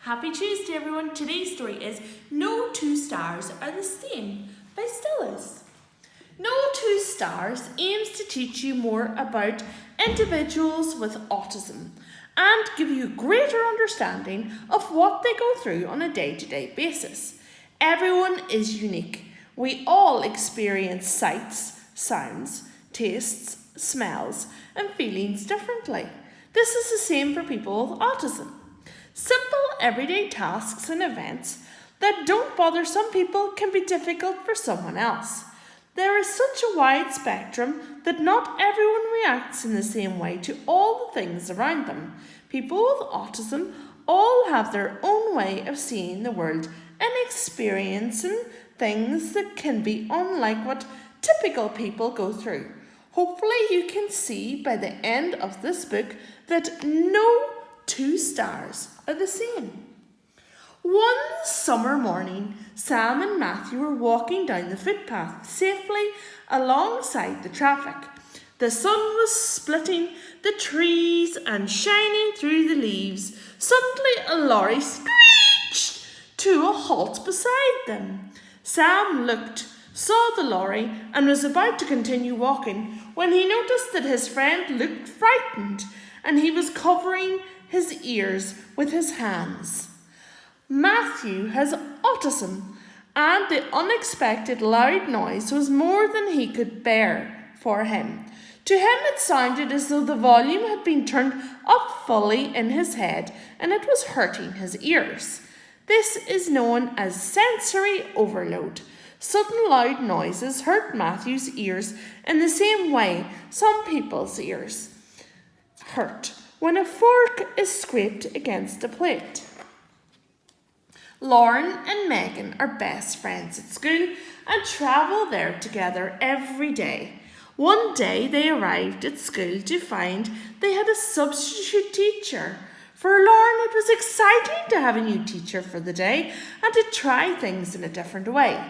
Happy Tuesday, everyone. Today's story is No Two Stars Are the Same by Stella. No Two Stars aims to teach you more about individuals with autism and give you a greater understanding of what they go through on a day-to-day basis. Everyone is unique. We all experience sights, sounds, tastes, smells, and feelings differently. This is the same for people with autism. Simple everyday tasks and events that don't bother some people can be difficult for someone else. There is such a wide spectrum that not everyone reacts in the same way to all the things around them. People with autism all have their own way of seeing the world and experiencing things that can be unlike what typical people go through. Hopefully you can see by the end of this book that no two stars are the same. One summer morning, Sam and Matthew were walking down the footpath safely alongside the traffic. The sun was splitting the trees and shining through the leaves. Suddenly a lorry screeched to a halt beside them. Sam looked, saw the lorry, and was about to continue walking when he noticed that his friend looked frightened and he was covering his ears with his hands. Matthew has autism, and the unexpected loud noise was more than he could bear for him. To him it sounded as though the volume had been turned up fully in his head and it was hurting his ears. This is known as sensory overload. Sudden loud noises hurt Matthew's ears in the same way some people's ears hurt when a fork is scraped against a plate. Lauren and Megan are best friends at school and travel there together every day. One day they arrived at school to find they had a substitute teacher. For Lauren, it was exciting to have a new teacher for the day and to try things in a different way.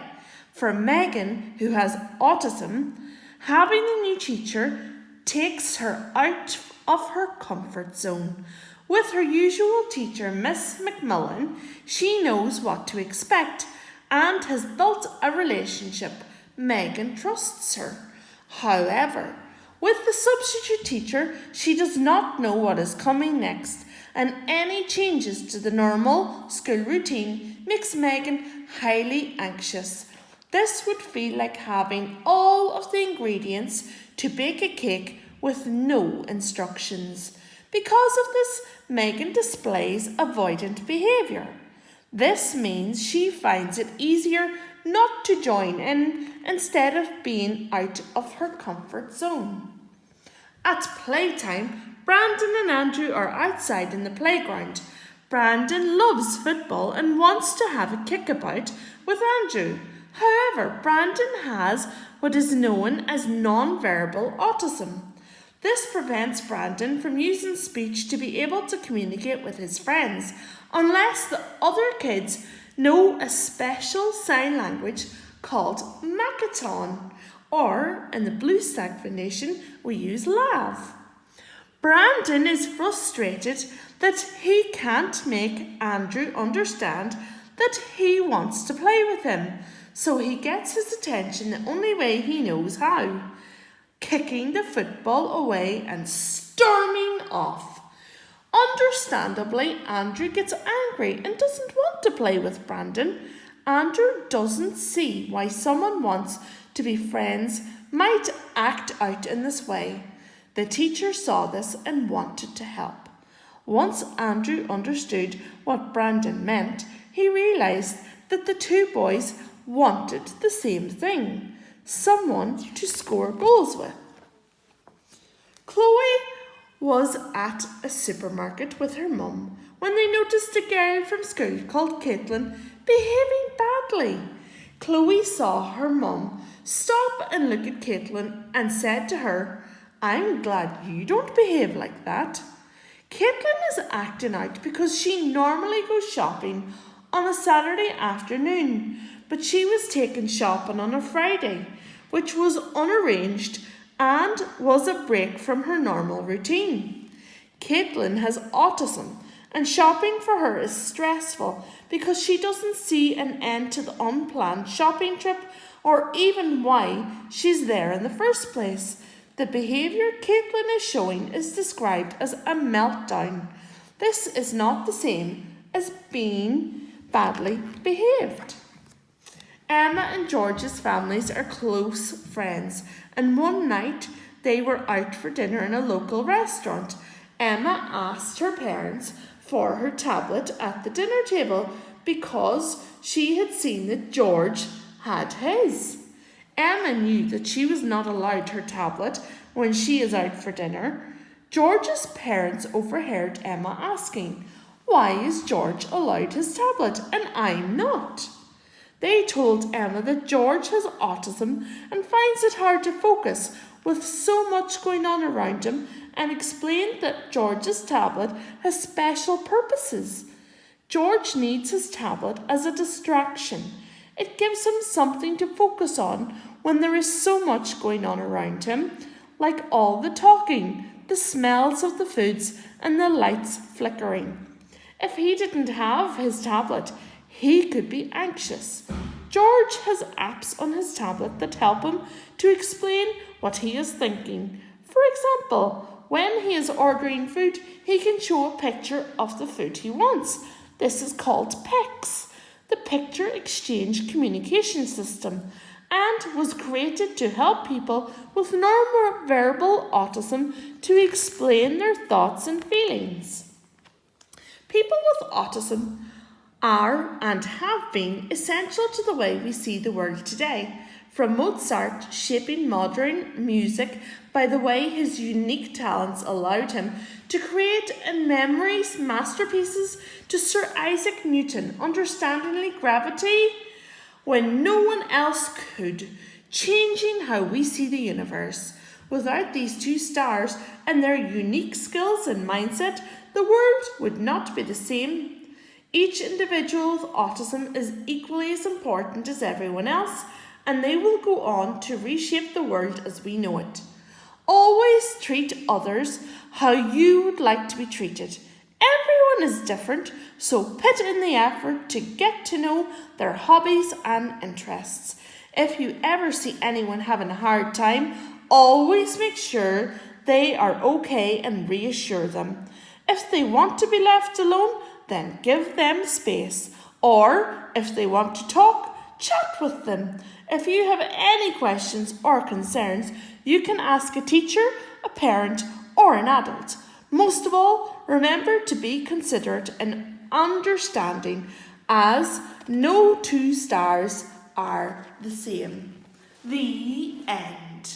For Megan, who has autism, having a new teacher takes her out of her comfort zone. With her usual teacher, Miss McMillan, she knows what to expect and has built a relationship. Megan trusts her. However, with the substitute teacher, she does not know what is coming next, and any changes to the normal school routine makes Megan highly anxious. This would feel like having all of the ingredients to bake a cake with no instructions. Because of this, Megan displays avoidant behaviour. This means she finds it easier not to join in instead of being out of her comfort zone. At playtime, Brandon and Andrew are outside in the playground. Brandon loves football and wants to have a kickabout with Andrew. However, Brandon has what is known as non-verbal autism. This prevents Brandon from using speech to be able to communicate with his friends unless the other kids know a special sign language called Makaton, or in the BlueStack Foundation we use LAV. Brandon is frustrated that he can't make Andrew understand that he wants to play with him, so he gets his attention the only way he knows how, kicking the football away and storming off. Understandably, Andrew gets angry and doesn't want to play with Brandon. Andrew doesn't see why someone wants to be friends might act out in this way. The teacher saw this and wanted to help. Once Andrew understood what Brandon meant, he realised that the two boys wanted the same thing: someone to score goals with. Chloe was at a supermarket with her mum when they noticed a girl from school called Caitlin behaving badly. Chloe saw her mum stop and look at Caitlin and said to her, "I'm glad you don't behave like that." Caitlin is acting out because she normally goes shopping on a Saturday afternoon, but she was taken shopping on a Friday, which was unarranged and was a break from her normal routine. Caitlin has autism and shopping for her is stressful because she doesn't see an end to the unplanned shopping trip or even why she's there in the first place. The behaviour Caitlin is showing is described as a meltdown. This is not the same as being badly behaved. Emma and George's families are close friends, and one night they were out for dinner in a local restaurant. Emma asked her parents for her tablet at the dinner table because she had seen that George had his. Emma knew that she was not allowed her tablet when she is out for dinner. George's parents overheard Emma asking, "Why is George allowed his tablet and I'm not?" They told Emma that George has autism and finds it hard to focus with so much going on around him, and explained that George's tablet has special purposes. George needs his tablet as a distraction. It gives him something to focus on when there is so much going on around him, like all the talking, the smells of the foods, and the lights flickering. If he didn't have his tablet, he could be anxious. George has apps on his tablet that help him to explain what he is thinking. For example, when he is ordering food, he can show a picture of the food he wants. This is called PEX, the Picture Exchange Communication System, and was created to help people with non-verbal autism to explain their thoughts and feelings. People with autism are and have been essential to the way we see the world today. From Mozart shaping modern music by the way his unique talents allowed him to create in memories masterpieces, to Sir Isaac Newton understanding gravity when no one else could, changing how we see the universe. Without these two stars and their unique skills and mindset, the world would not be the same. Each individual with autism is equally as important as everyone else, and they will go on to reshape the world as we know it. Always treat others how you would like to be treated. Everyone is different, so put in the effort to get to know their hobbies and interests. If you ever see anyone having a hard time, always make sure they are okay and reassure them. If they want to be left alone, then give them space. Or if they want to talk, chat with them. If you have any questions or concerns, you can ask a teacher, a parent, or an adult. Most of all, remember to be considerate and understanding, as no two stars are the same. The end.